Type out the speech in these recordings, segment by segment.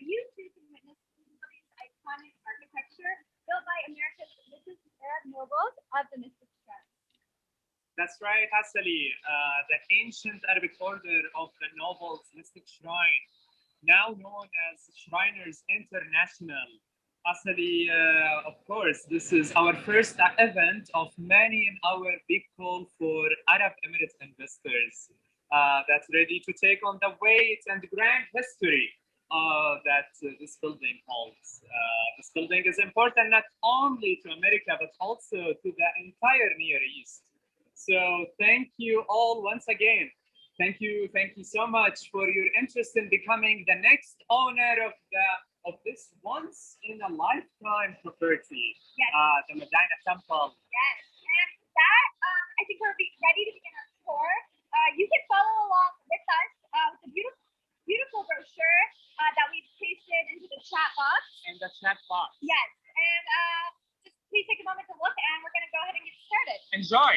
You too can witness the building's iconic architecture built by America's richest Arab nobles of the Mystic Shrine. That's right, Assali, the ancient Arabic order of the Nobles Mystic Shrine, now known as Shriners International. Assali, of course, this is our first event of many in our big call for Arab Emirates investors that's ready to take on the weight and grand history that this building holds. This building is important not only to America, but also to the entire Near East. So thank you all once again. Thank you so much for your interest in becoming the next owner of this once in a lifetime property, Yes. The Medinah Temple. Yes, and with that, I think we're ready to begin our tour. You can follow along with us with the beautiful brochure that we've pasted into the chat box. In the chat box. Yes, and just please take a moment to look, and we're going to go ahead and get started. Enjoy.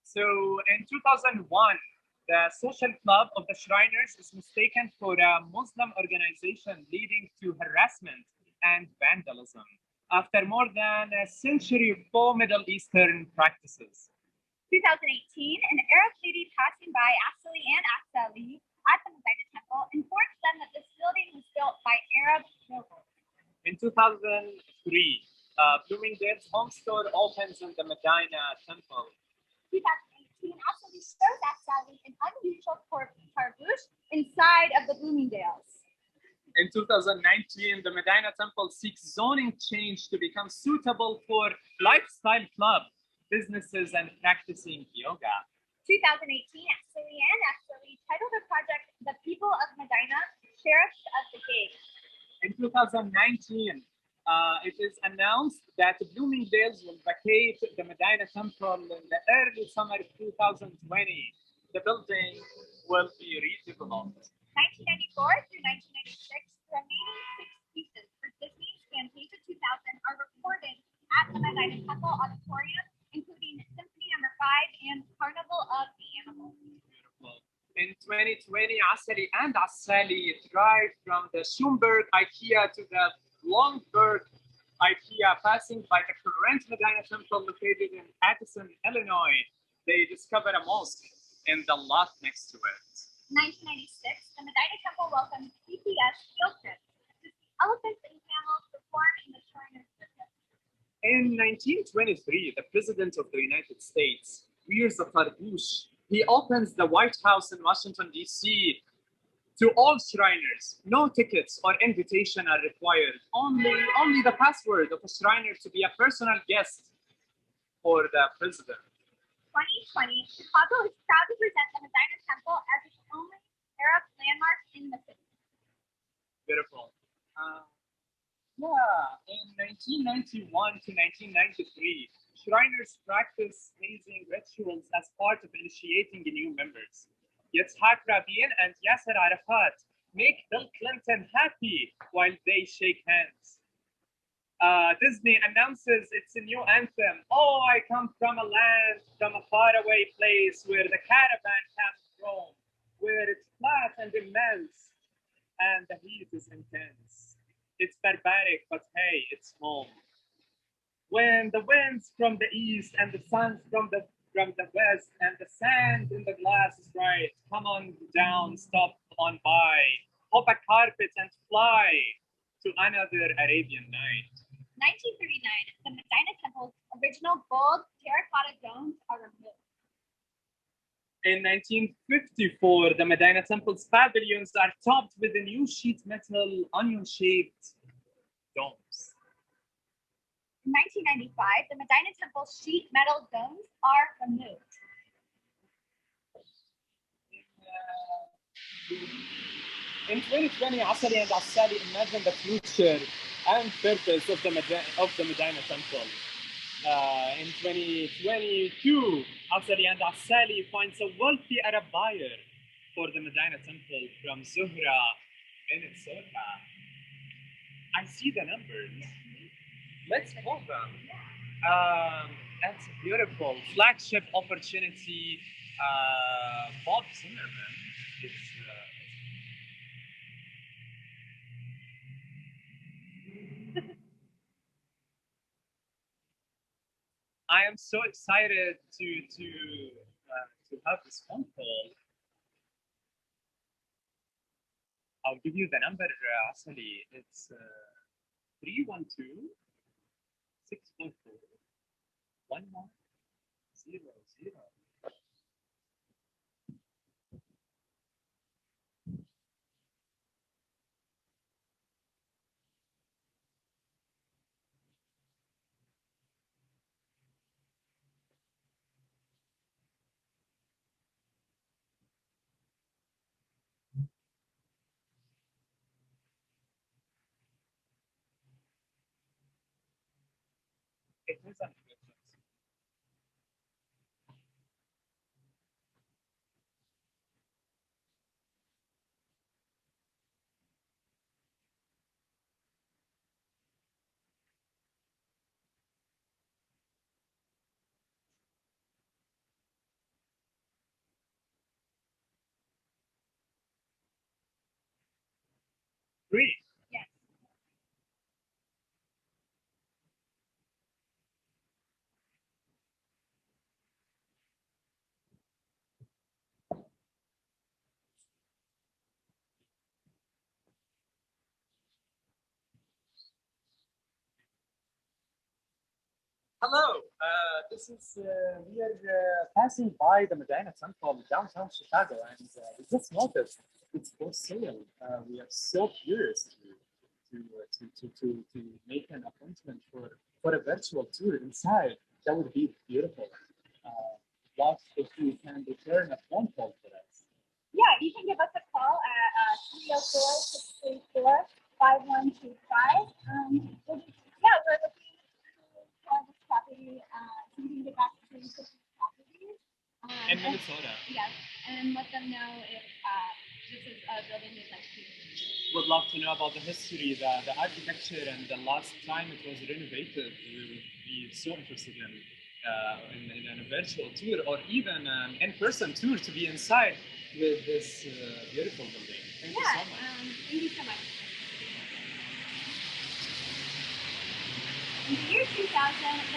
So in 2001, the social club of the Shriners is mistaken for a Muslim organization leading to harassment and vandalism after more than a century of faux Middle Eastern practices. 2018, an Arab lady passing by Assaley and Assali at the Medinah Temple informed them that this building was built by Arab nobles. In 2003, Bloomingdale's home store opens in the Medinah Temple. 2018, Assali shows Assali an unusual tarbouche inside of the Bloomingdales. In 2019, the Medinah Temple seeks zoning change to become suitable for lifestyle club, businesses, and practicing yoga. 2018, Assali and Assali titled the project "The People of Medina, Sheriffs of the Gate." In 2019, it is announced that Bloomingdale's will vacate the Medinah Temple in the early summer of 2020. The building will be redeveloped. 1994 through 1996, the remaining 6 pieces for Disney's Fantasia 2000 are recorded at the Medinah Temple Auditorium, including Symphony No. 5 and Carnival of the Animals. Beautiful. In 2020, Assali and Assali drive from the Schumberg IKEA to the Longberg IKEA, passing by the current Medinah Temple located in Addison, Illinois. They discover a mosque in the lot next to it. 1996, the Medinah Temple welcomes CPS field trips to see elephants and camels perform in the Shriners Circus. In 1923, the President of the United States wears a tarbouche. He opens the White House in Washington, D.C. to all Shriners. No tickets or invitation are required. Only the password of a Shriner to be a personal guest for the President. 2020, Chicago is proud to present the Medinah Temple as its only Arab landmark in the city. Beautiful. In 1991 to 1993, Shriners practice hazing rituals as part of initiating new members. Yitzhak Rabin and Yasser Arafat make Bill Clinton happy while they shake hands. Disney announces its new anthem, "Oh, I come from a land, from a faraway place where the caravan paths roam, where it's flat and immense, and the heat is intense. It's barbaric, but hey, it's home. When the winds from the east and the suns from the west and the sand in the glass is right, come on down, stop on by, hop a carpet and fly to another Arabian night." 1939, the Medinah Temple's original gold terracotta domes are removed. In 1954, the Medinah Temple's pavilions are topped with the new sheet metal onion-shaped domes. In 1995, the Medinah Temple's sheet metal domes are removed. In 2020, Assali and Assali imagine the future and purpose of the Medinah Temple. In 2022, Assali and Assali finds a wealthy Arab buyer for the Medinah Temple from Zuhra, Minnesota. I see the numbers. Let's call them. That's beautiful. Flagship opportunity. Bob Zimmerman. It's, I am so excited to have this phone call. I'll give you the number, Assali. It's 312 644 1100. It is an emergency. Three. Yes. Hello. This is we are passing by the Medinah Temple downtown Chicago, and we just noticed it's for sale. We are so curious to make an appointment for a virtual tour inside. That would be beautiful. Love if you can return a phone call for us. Yeah, you can give us a call at 304-634-5125. Yeah, we're looking for this property. So you can get back to these properties. In Minnesota. Yes, and let them know if this is a building they'd like to use. Would love to know about the history, the architecture, and the last time it was renovated. We would be so interested in a virtual tour or even an in-person tour to be inside with this beautiful building. Thank you so much. Thank you so much. In the year 2000, the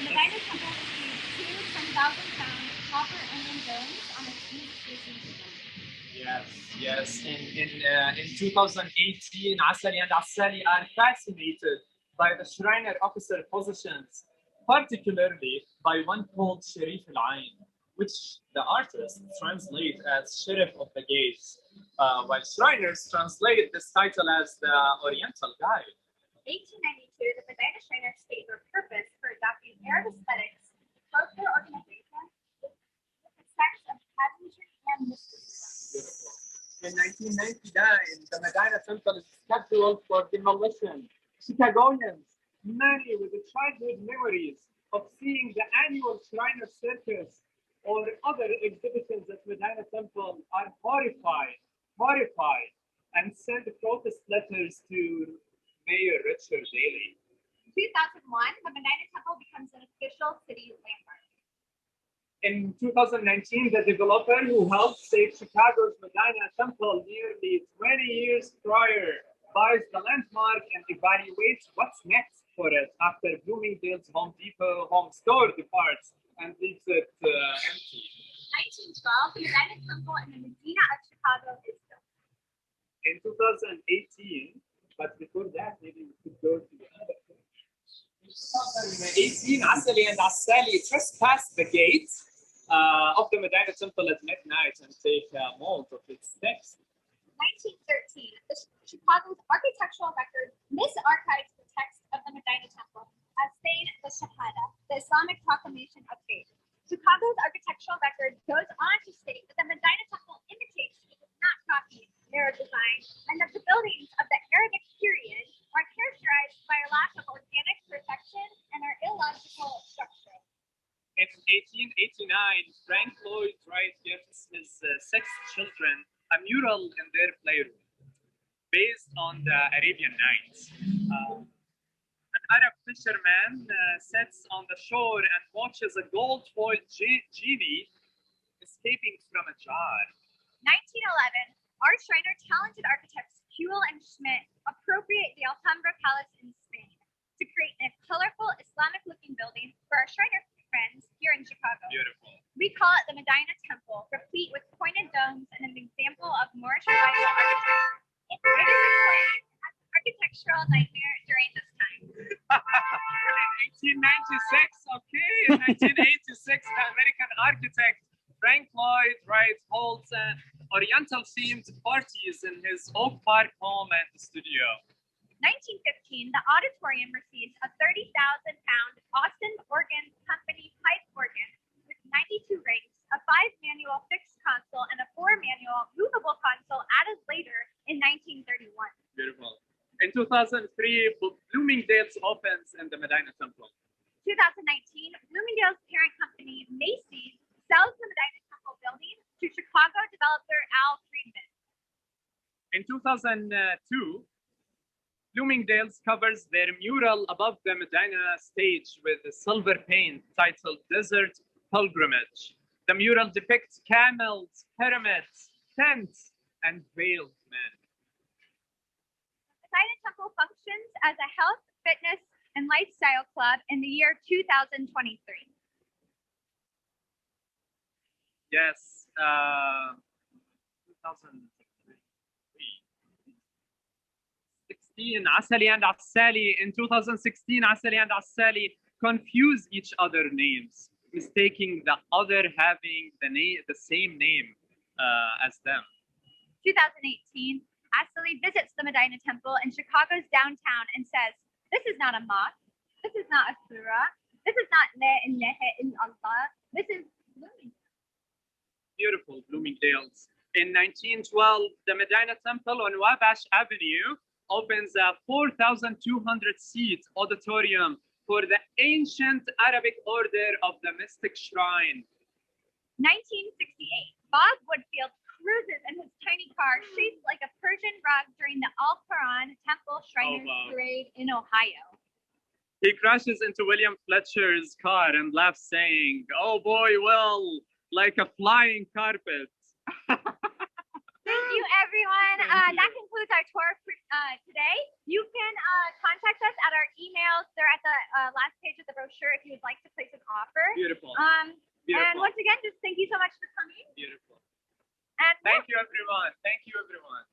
Medinah Temple received two 10,000-pound copper onion domes on its east-facing system. Yes. In 2018, Assali and Assali are fascinated by the Shriner officer positions, particularly by one called Shurafa Al Ayn, which the artists translate as Sheriff of the Gates, while Shriners translate this title as the Oriental Guide. 1892, the Medinah Shriners state their purpose for adopting Arab aesthetics, both their organization with the sense of pageantry and mystery. In 1999, the Medinah Temple is scheduled for demolition. Chicagoans, many with the childhood memories of seeing the annual Shriner Circus or other exhibitions at Medinah Temple, are horrified, and send protest letters to Mayor Richard Daley. In 2001, the Medinah Temple becomes an official city landmark. In 2019, the developer who helped save Chicago's Medinah Temple nearly 20 years prior buys the landmark and evaluates what's next for it after Bloomingdale's Home Depot home store departs and leaves it empty. 1912, the Medinah Temple in the Medina of Chicago is built. In 2018, but before that, maybe we could go to the other thing. In 2018, Asali and Assali trespassed the gates of the Medinah Temple at midnight and take mold of its text. 1913, Chicago's architectural record misarchives the text of the Medinah Temple as saying the Shahada, the Islamic proclamation of faith. Chicago's architectural record goes on to state that the Medinah Temple imitates, it does not copy, Arab design, and that the buildings of the Arabic period are characterized by a lack of organic perfection and are illogical structure. In 1889, Frank Lloyd Wright gives his 6 children a mural in their playroom based on the Arabian Nights. And Arab fisherman sits on the shore and watches a gold-foiled genie escaping from a jar. 1911, art Shriner talented architects Kuhl and Schmidt appropriate the Alhambra Palace in Spain to create a colorful Islamic-looking building for our Shriner friends here in Chicago. Beautiful. We call it the Medinah Temple, replete with pointed domes and an example of Moorish revival architecture. It is an architectural nightmare during this time. In 1896, okay, in 1986, the American architect Frank Lloyd Wright holds Oriental-themed parties in his Oak Park home and studio. 1915, the auditorium receives a 30,000-pound Austin Organ Company pipe organ with 92 rings, a 5-manual fixed console, and a 4-manual movable console added later in 1931. Beautiful. In 2003, Bloomingdale's opens in the Medinah Temple. 2019, Bloomingdale's parent company, Macy's, sells the Medinah Temple building to Chicago developer Al Friedman. In 2002, Bloomingdale's covers their mural above the Medinah stage with a silver paint titled Desert Pilgrimage. The mural depicts camels, pyramids, tents, and veiled men. The Medinah Temple functions as a health, fitness, and lifestyle club in the year 2023. Yes, 2003. 16, Assaley and Assali. In 2016, Assaley and Assali confuse each other names, mistaking the other having the same name as them. 2018, Assaley visits the Medinah Temple in Chicago's downtown and says, "This is not a mosque. This is not a surah. This is not La ilaha illallah. This is Bloomingdale." Beautiful Bloomingdale's. In 1912, the Medinah Temple on Wabash Avenue opens a 4,200-seat auditorium for the ancient Arabic order of the Mystic Shrine. 1968, Bob Woodfield cruises in his tiny car shaped like a Persian rug during the Al Quran Temple Shriners Parade in Ohio. He crashes into William Fletcher's car and laughs, saying, "Oh boy, well, like a flying carpet." Thank you, everyone. That concludes our tour for today. You can contact us at our emails. They're at the last page of the brochure if you would like to place an offer. Beautiful. Beautiful. And once again, just thank you so much for coming. Beautiful. And thank you, everyone. Thank you, everyone.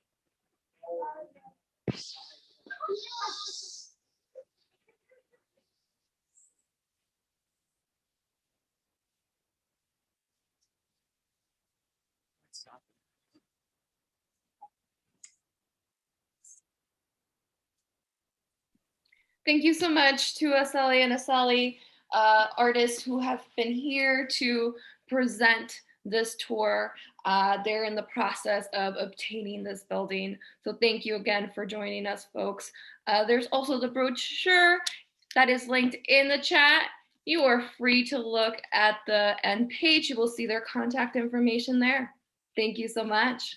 Thank you so much to Asali and Assali, artists who have been here to present this tour. They're in the process of obtaining this building. So thank you again for joining us, folks. There's also the brochure that is linked in the chat. You are free to look at the end page. You will see their contact information there. Thank you so much.